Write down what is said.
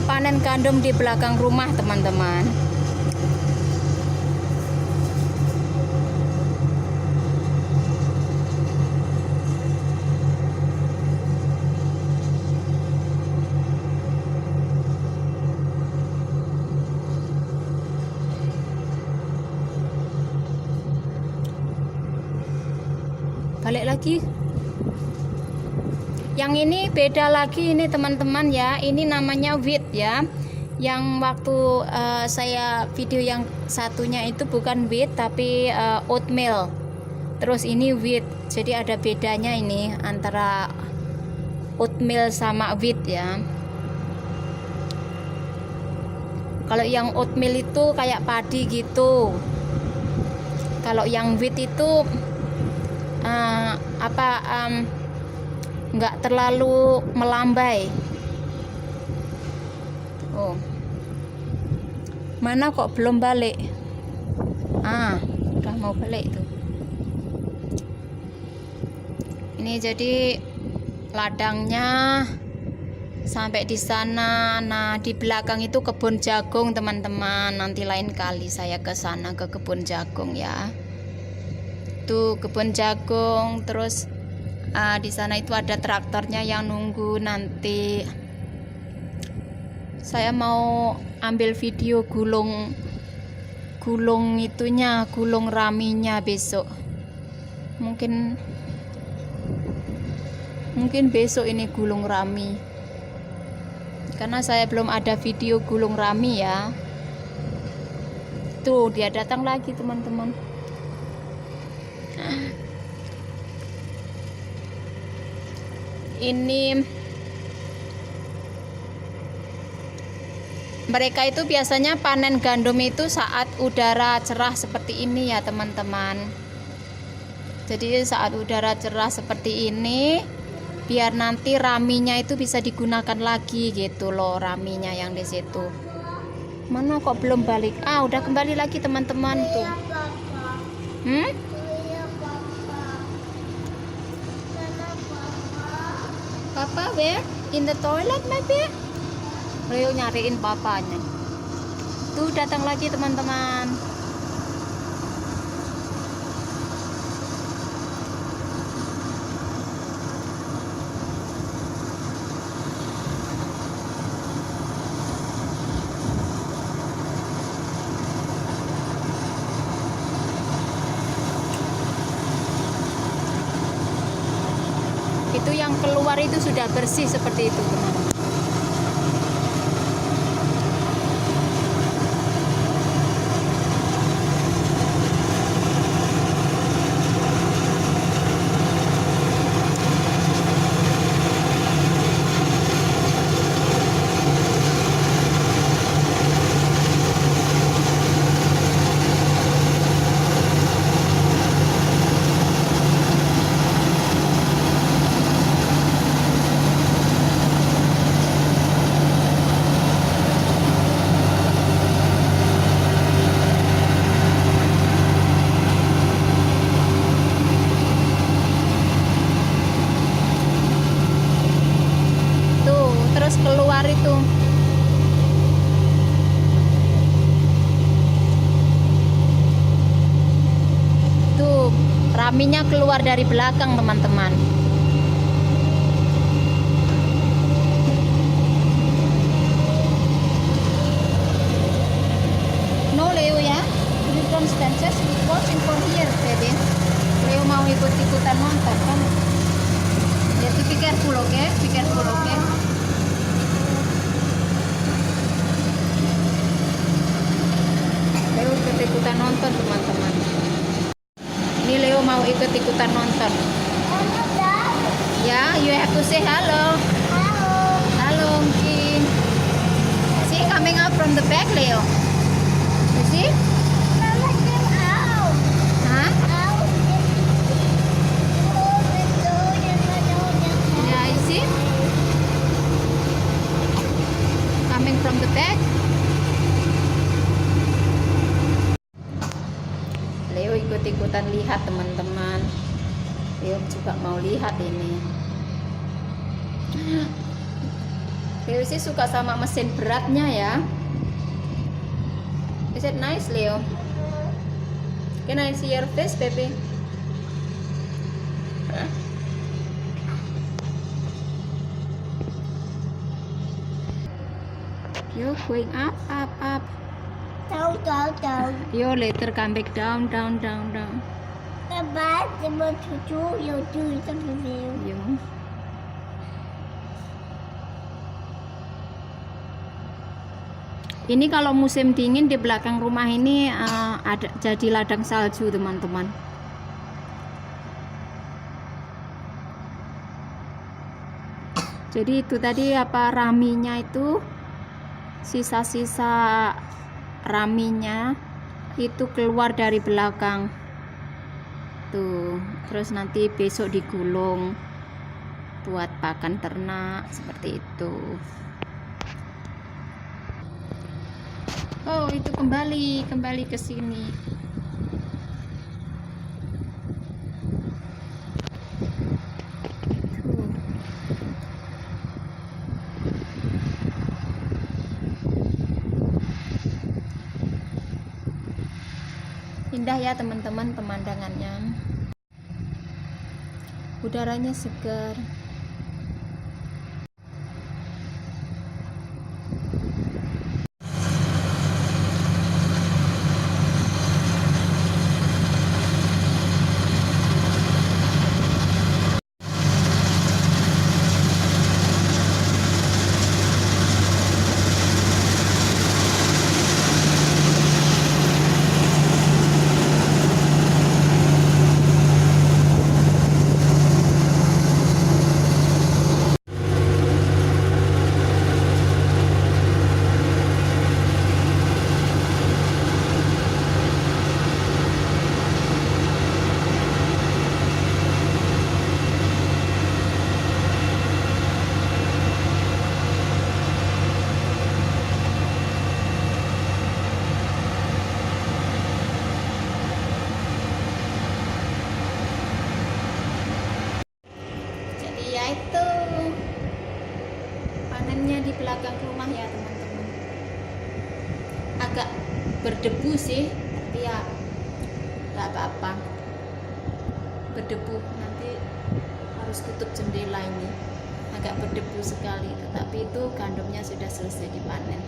panen gandum di belakang rumah teman-teman. Balik lagi. Yang ini beda lagi ini teman-teman ya. Ini namanya wheat ya. Yang waktu saya video yang satunya itu bukan wheat tapi oatmeal. Terus ini wheat. Jadi ada bedanya ini antara oatmeal sama wheat ya. Kalau yang oatmeal itu kayak padi gitu. Kalau yang wheat itu nggak terlalu melambai. Oh, mana kok belum balik? Udah mau balik itu. Ini jadi ladangnya sampai di sana. Nah, di belakang itu kebun jagung teman-teman. Nanti lain kali saya ke sana ke kebun jagung ya. Tuh kebun jagung, terus di sana itu ada traktornya yang nunggu. Nanti saya mau ambil video gulung itunya, gulung raminya besok. Mungkin besok ini gulung rami, karena saya belum ada video gulung rami ya. Tuh dia datang lagi teman-teman. Ini mereka itu biasanya panen gandum itu saat udara cerah seperti ini ya teman-teman. Jadi saat udara cerah seperti ini, biar nanti raminya itu bisa digunakan lagi gitu loh, raminya yang di situ. Mana kok belum balik? Udah kembali lagi teman-teman tuh. Papa where? In the toilet maybe? Rio nyariin papanya. Tuh datang lagi teman-teman. Itu yang keluar itu sudah bersih seperti itu teman-teman. Keluar itu tuh raminya keluar dari belakang teman-teman. No Leo ya, you don't stand, just watching from here baby. Leo mau ikut-ikutan nonton kan. Jadi be careful, okay? Be careful, okay? Leo ikut-ikutan nonton teman-teman. Ini Leo mau ikut-ikutan nonton. Ya, you have to say hello. Hello, Mungkin. See, coming out from the back, Leo. You see? Huh? Yeah, you see? Coming from the back. Leo ikut-ikutan lihat teman-teman. Leo juga mau lihat ini. Leo sih suka sama mesin beratnya ya. Is it nice, Leo? Can I see your face, baby? You're going up, up, up. Down, down, down. You later come back down, down, down, down. The bad what to do, you do it with you. You. Ini kalau musim dingin di belakang rumah ini ada jadi ladang salju, teman-teman. Jadi itu tadi apa raminya itu, sisa-sisa raminya itu keluar dari belakang. Tuh, terus nanti besok digulung buat pakan ternak seperti itu. Oh, itu kembali ke sini. Tuh. Indah ya teman-teman pemandangannya. Udaranya segar. Jadi ya itu panennya di belakang rumah ya teman-teman. Agak berdebu sih, tapi ya nggak apa-apa. Berdebu, nanti harus tutup jendela ini. Agak berdebu sekali, tetapi itu gandumnya sudah selesai dipanen.